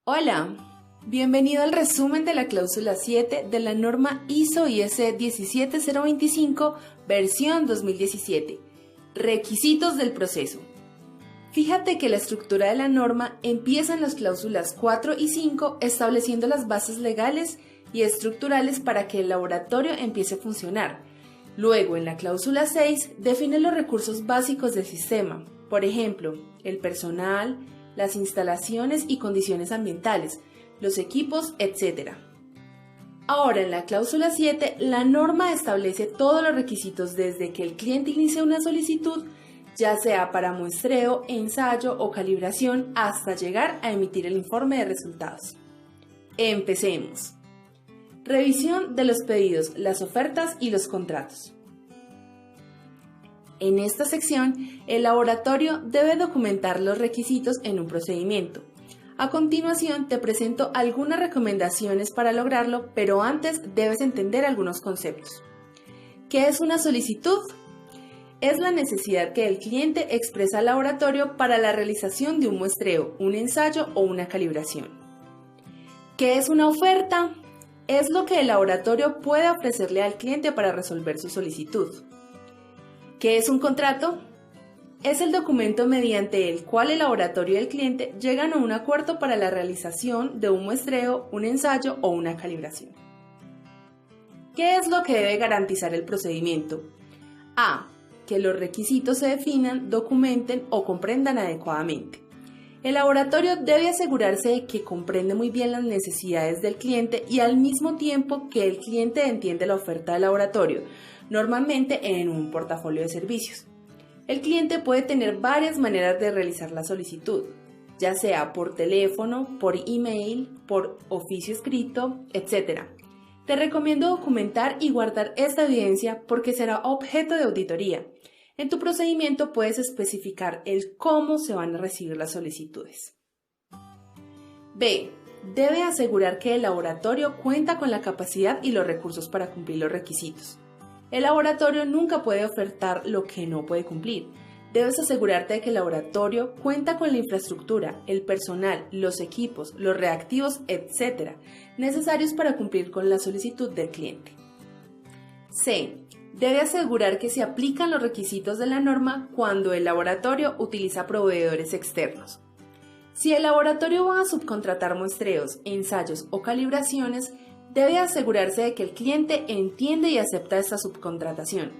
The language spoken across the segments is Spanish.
Hola, bienvenido al resumen de la cláusula 7 de la norma ISO/IEC 17025 versión 2017. Requisitos del proceso. Fíjate que la estructura de la norma empieza en las cláusulas 4 y 5 estableciendo las bases legales y estructurales para que el laboratorio empiece a funcionar. Luego, en la cláusula 6, define los recursos básicos del sistema, por ejemplo, el personal, las instalaciones y condiciones ambientales, los equipos, etc. Ahora, en la cláusula 7, la norma establece todos los requisitos desde que el cliente inicia una solicitud, ya sea para muestreo, ensayo o calibración, hasta llegar a emitir el informe de resultados. Empecemos. Revisión de los pedidos, las ofertas y los contratos. En esta sección, el laboratorio debe documentar los requisitos en un procedimiento. A continuación, te presento algunas recomendaciones para lograrlo, pero antes debes entender algunos conceptos. ¿Qué es una solicitud? Es la necesidad que el cliente expresa al laboratorio para la realización de un muestreo, un ensayo o una calibración. ¿Qué es una oferta? Es lo que el laboratorio puede ofrecerle al cliente para resolver su solicitud. ¿Qué es un contrato? Es el documento mediante el cual el laboratorio y el cliente llegan a un acuerdo para la realización de un muestreo, un ensayo o una calibración. ¿Qué es lo que debe garantizar el procedimiento? A. Que los requisitos se definan, documenten o comprendan adecuadamente. El laboratorio debe asegurarse de que comprende muy bien las necesidades del cliente y al mismo tiempo que el cliente entiende la oferta del laboratorio, normalmente en un portafolio de servicios. El cliente puede tener varias maneras de realizar la solicitud, ya sea por teléfono, por email, por oficio escrito, etc. Te recomiendo documentar y guardar esta evidencia porque será objeto de auditoría. En tu procedimiento puedes especificar el cómo se van a recibir las solicitudes. B. Debe asegurar que el laboratorio cuenta con la capacidad y los recursos para cumplir los requisitos. El laboratorio nunca puede ofertar lo que no puede cumplir. Debes asegurarte de que el laboratorio cuenta con la infraestructura, el personal, los equipos, los reactivos, etc. necesarios para cumplir con la solicitud del cliente. C. Debe asegurar que se aplican los requisitos de la norma cuando el laboratorio utiliza proveedores externos. Si el laboratorio va a subcontratar muestreos, ensayos o calibraciones, debe asegurarse de que el cliente entiende y acepta esta subcontratación.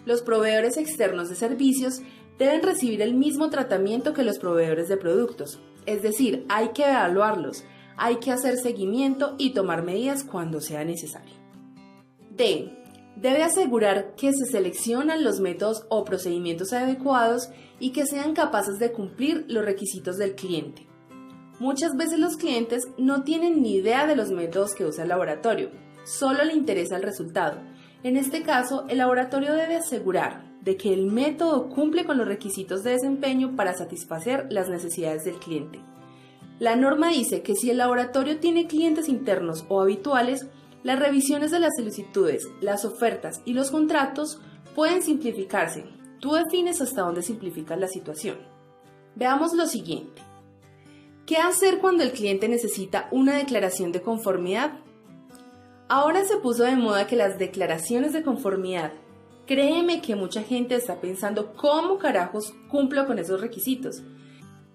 Los proveedores externos de servicios deben recibir el mismo tratamiento que los proveedores de productos, es decir, hay que evaluarlos, hay que hacer seguimiento y tomar medidas cuando sea necesario. D. Debe asegurar que se seleccionan los métodos o procedimientos adecuados y que sean capaces de cumplir los requisitos del cliente. Muchas veces los clientes no tienen ni idea de los métodos que usa el laboratorio, solo le interesa el resultado. En este caso, el laboratorio debe asegurar de que el método cumple con los requisitos de desempeño para satisfacer las necesidades del cliente. La norma dice que si el laboratorio tiene clientes internos o habituales, las revisiones de las solicitudes, las ofertas y los contratos pueden simplificarse. Tú defines hasta dónde simplificas la situación. Veamos lo siguiente. ¿Qué hacer cuando el cliente necesita una declaración de conformidad? Ahora se puso de moda que las declaraciones de conformidad. Créeme que mucha gente está pensando ¿cómo carajos cumplo con esos requisitos?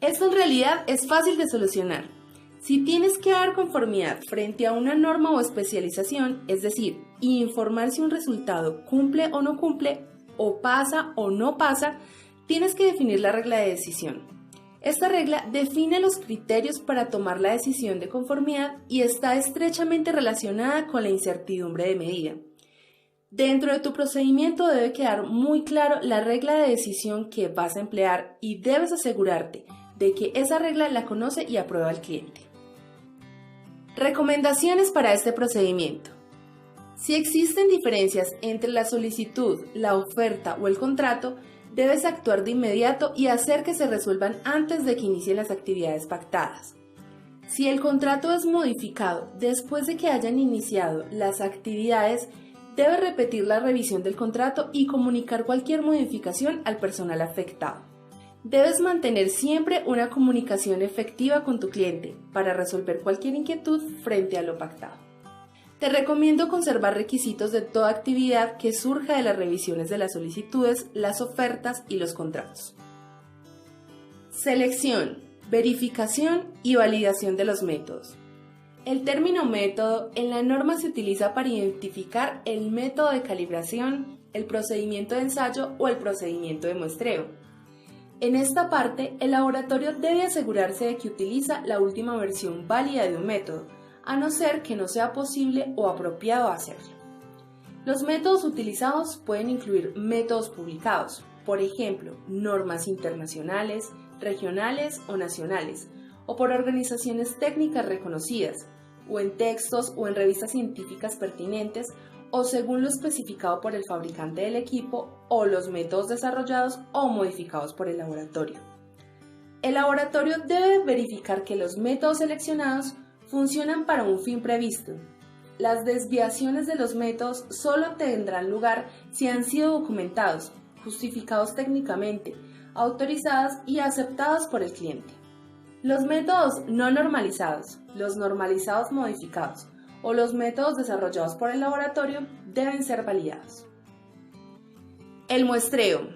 Esto en realidad es fácil de solucionar. Si tienes que dar conformidad frente a una norma o especialización, es decir, informar si un resultado cumple o no cumple, o pasa o no pasa, tienes que definir la regla de decisión. Esta regla define los criterios para tomar la decisión de conformidad y está estrechamente relacionada con la incertidumbre de medida. Dentro de tu procedimiento debe quedar muy claro la regla de decisión que vas a emplear y debes asegurarte de que esa regla la conoce y aprueba el cliente. Recomendaciones para este procedimiento. Si existen diferencias entre la solicitud, la oferta o el contrato, debes actuar de inmediato y hacer que se resuelvan antes de que inicien las actividades pactadas. Si el contrato es modificado después de que hayan iniciado las actividades, debes repetir la revisión del contrato y comunicar cualquier modificación al personal afectado. Debes mantener siempre una comunicación efectiva con tu cliente para resolver cualquier inquietud frente a lo pactado. Te recomiendo conservar requisitos de toda actividad que surja de las revisiones de las solicitudes, las ofertas y los contratos. Selección, verificación y validación de los métodos. El término método en la norma se utiliza para identificar el método de calibración, el procedimiento de ensayo o el procedimiento de muestreo. En esta parte, el laboratorio debe asegurarse de que utiliza la última versión válida de un método, a no ser que no sea posible o apropiado hacerlo. Los métodos utilizados pueden incluir métodos publicados, por ejemplo, normas internacionales, regionales o nacionales, o por organizaciones técnicas reconocidas, o en textos o en revistas científicas pertinentes, o según lo especificado por el fabricante del equipo, o los métodos desarrollados o modificados por el laboratorio. El laboratorio debe verificar que los métodos seleccionados funcionan para un fin previsto. Las desviaciones de los métodos solo tendrán lugar si han sido documentados, justificados técnicamente, autorizados y aceptados por el cliente. Los métodos no normalizados, los normalizados modificados o los métodos desarrollados por el laboratorio deben ser validados. El muestreo.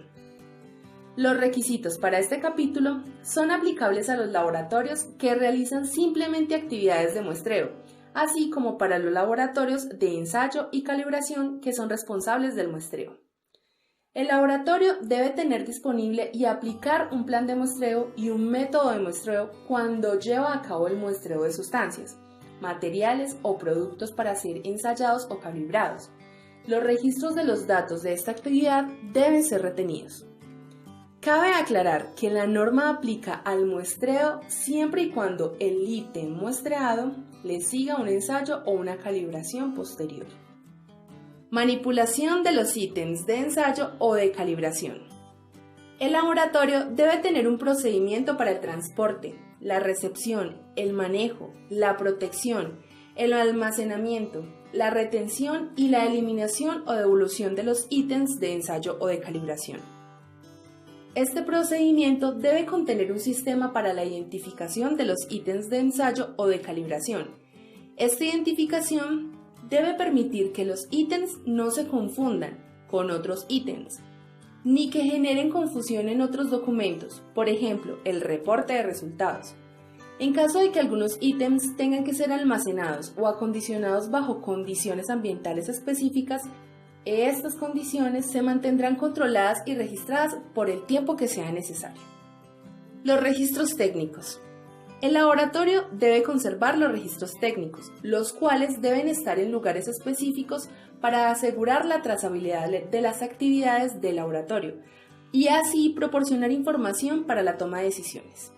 Los requisitos para este capítulo son aplicables a los laboratorios que realizan simplemente actividades de muestreo, así como para los laboratorios de ensayo y calibración que son responsables del muestreo. El laboratorio debe tener disponible y aplicar un plan de muestreo y un método de muestreo cuando lleva a cabo el muestreo de sustancias, materiales o productos para ser ensayados o calibrados. Los registros de los datos de esta actividad deben ser retenidos. Cabe aclarar que la norma aplica al muestreo siempre y cuando el ítem muestreado le siga un ensayo o una calibración posterior. Manipulación de los ítems de ensayo o de calibración. El laboratorio debe tener un procedimiento para el transporte, la recepción, el manejo, la protección, el almacenamiento, la retención y la eliminación o devolución de los ítems de ensayo o de calibración. Este procedimiento debe contener un sistema para la identificación de los ítems de ensayo o de calibración. Esta identificación debe permitir que los ítems no se confundan con otros ítems, ni que generen confusión en otros documentos, por ejemplo, el reporte de resultados. En caso de que algunos ítems tengan que ser almacenados o acondicionados bajo condiciones ambientales específicas, estas condiciones se mantendrán controladas y registradas por el tiempo que sea necesario. Los registros técnicos. El laboratorio debe conservar los registros técnicos, los cuales deben estar en lugares específicos para asegurar la trazabilidad de las actividades del laboratorio y así proporcionar información para la toma de decisiones.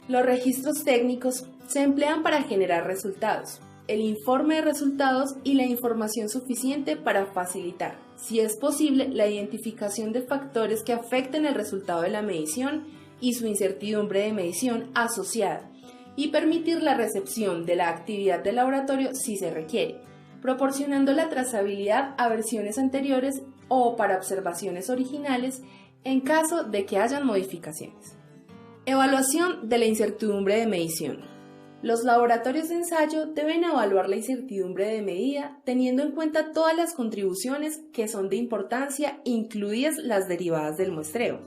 Los registros técnicos se emplean para generar resultados, el informe de resultados y la información suficiente para facilitar, si es posible, la identificación de factores que afecten el resultado de la medición y su incertidumbre de medición asociada, y permitir la recepción de la actividad del laboratorio si se requiere, proporcionando la trazabilidad a versiones anteriores o para observaciones originales en caso de que hayan modificaciones. Evaluación de la incertidumbre de medición. Los laboratorios de ensayo deben evaluar la incertidumbre de medida teniendo en cuenta todas las contribuciones que son de importancia, incluidas las derivadas del muestreo.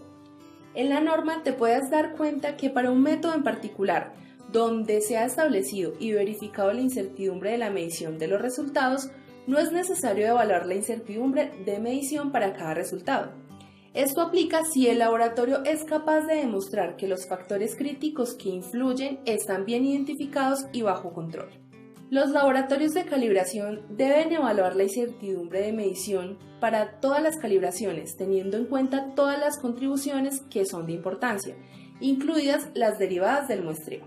En la norma te puedes dar cuenta que para un método en particular, donde se ha establecido y verificado la incertidumbre de la medición de los resultados, no es necesario evaluar la incertidumbre de medición para cada resultado. Esto aplica si el laboratorio es capaz de demostrar que los factores críticos que influyen están bien identificados y bajo control. Los laboratorios de calibración deben evaluar la incertidumbre de medición para todas las calibraciones, teniendo en cuenta todas las contribuciones que son de importancia, incluidas las derivadas del muestreo.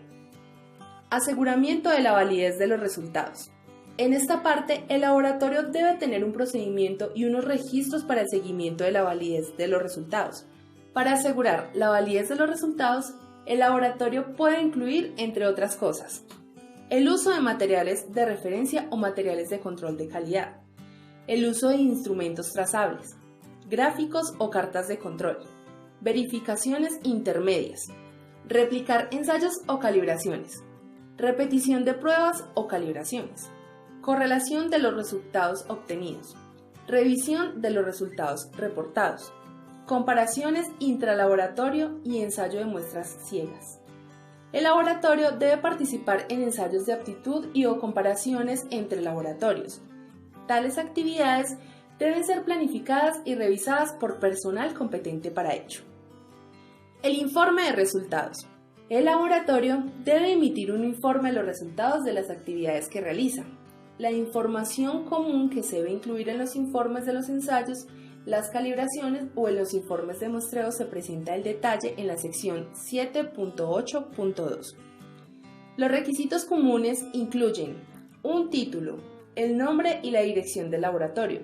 Aseguramiento de la validez de los resultados. En esta parte, el laboratorio debe tener un procedimiento y unos registros para el seguimiento de la validez de los resultados. Para asegurar la validez de los resultados, el laboratorio puede incluir, entre otras cosas, el uso de materiales de referencia o materiales de control de calidad, el uso de instrumentos trazables, gráficos o cartas de control, verificaciones intermedias, replicar ensayos o calibraciones, repetición de pruebas o calibraciones, correlación de los resultados obtenidos, revisión de los resultados reportados, comparaciones intralaboratorio y ensayo de muestras ciegas. El laboratorio debe participar en ensayos de aptitud y o comparaciones entre laboratorios. Tales actividades deben ser planificadas y revisadas por personal competente para ello. El informe de resultados. El laboratorio debe emitir un informe de los resultados de las actividades que realiza. La información común que se debe incluir en los informes de los ensayos, las calibraciones o en los informes de muestreo se presenta en detalle en la sección 7.8.2. Los requisitos comunes incluyen un título, el nombre y la dirección del laboratorio,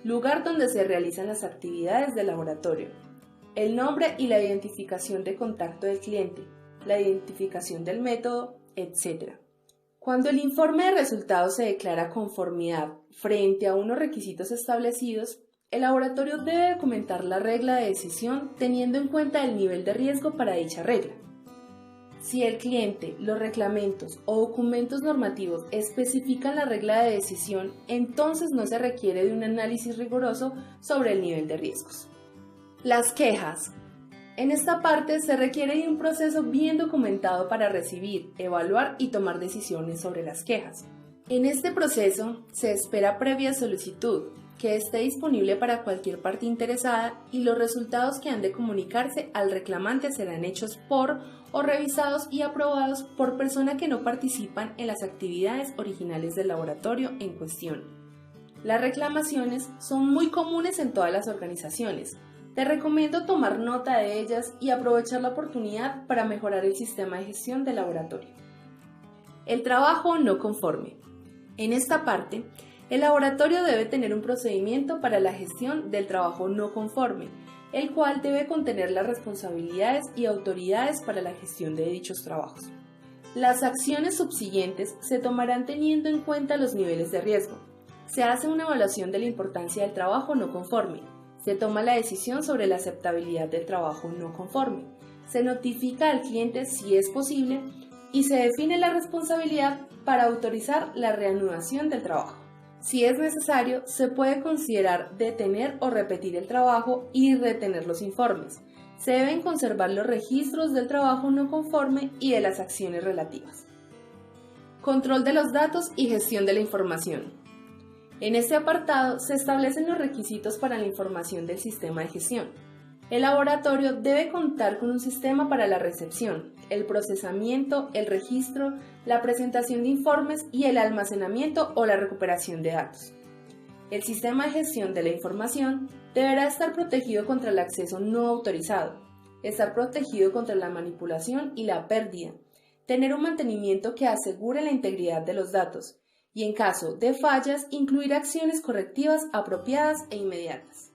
lugar donde se realizan las actividades del laboratorio, el nombre y la identificación de contacto del cliente, la identificación del método, etc. Cuando el informe de resultados se declara conformidad frente a unos requisitos establecidos, el laboratorio debe documentar la regla de decisión teniendo en cuenta el nivel de riesgo para dicha regla. Si el cliente, los reglamentos o documentos normativos especifican la regla de decisión, entonces no se requiere de un análisis riguroso sobre el nivel de riesgos. Las quejas. En esta parte se requiere de un proceso bien documentado para recibir, evaluar y tomar decisiones sobre las quejas. En este proceso se espera previa solicitud, que esté disponible para cualquier parte interesada y los resultados que han de comunicarse al reclamante serán hechos por o revisados y aprobados por personas que no participan en las actividades originales del laboratorio en cuestión. Las reclamaciones son muy comunes en todas las organizaciones. Te recomiendo tomar nota de ellas y aprovechar la oportunidad para mejorar el sistema de gestión del laboratorio. El trabajo no conforme. En esta parte, el laboratorio debe tener un procedimiento para la gestión del trabajo no conforme, el cual debe contener las responsabilidades y autoridades para la gestión de dichos trabajos. Las acciones subsiguientes se tomarán teniendo en cuenta los niveles de riesgo. Se hace una evaluación de la importancia del trabajo no conforme. Se toma la decisión sobre la aceptabilidad del trabajo no conforme. Se notifica al cliente si es posible y se define la responsabilidad para autorizar la reanudación del trabajo. Si es necesario, se puede considerar detener o repetir el trabajo y retener los informes. Se deben conservar los registros del trabajo no conforme y de las acciones relativas. Control de los datos y gestión de la información. En este apartado se establecen los requisitos para la información del sistema de gestión. El laboratorio debe contar con un sistema para la recepción, el procesamiento, el registro, la presentación de informes y el almacenamiento o la recuperación de datos. El sistema de gestión de la información deberá estar protegido contra el acceso no autorizado, estar protegido contra la manipulación y la pérdida, tener un mantenimiento que asegure la integridad de los datos y, en caso de fallas, incluir acciones correctivas apropiadas e inmediatas.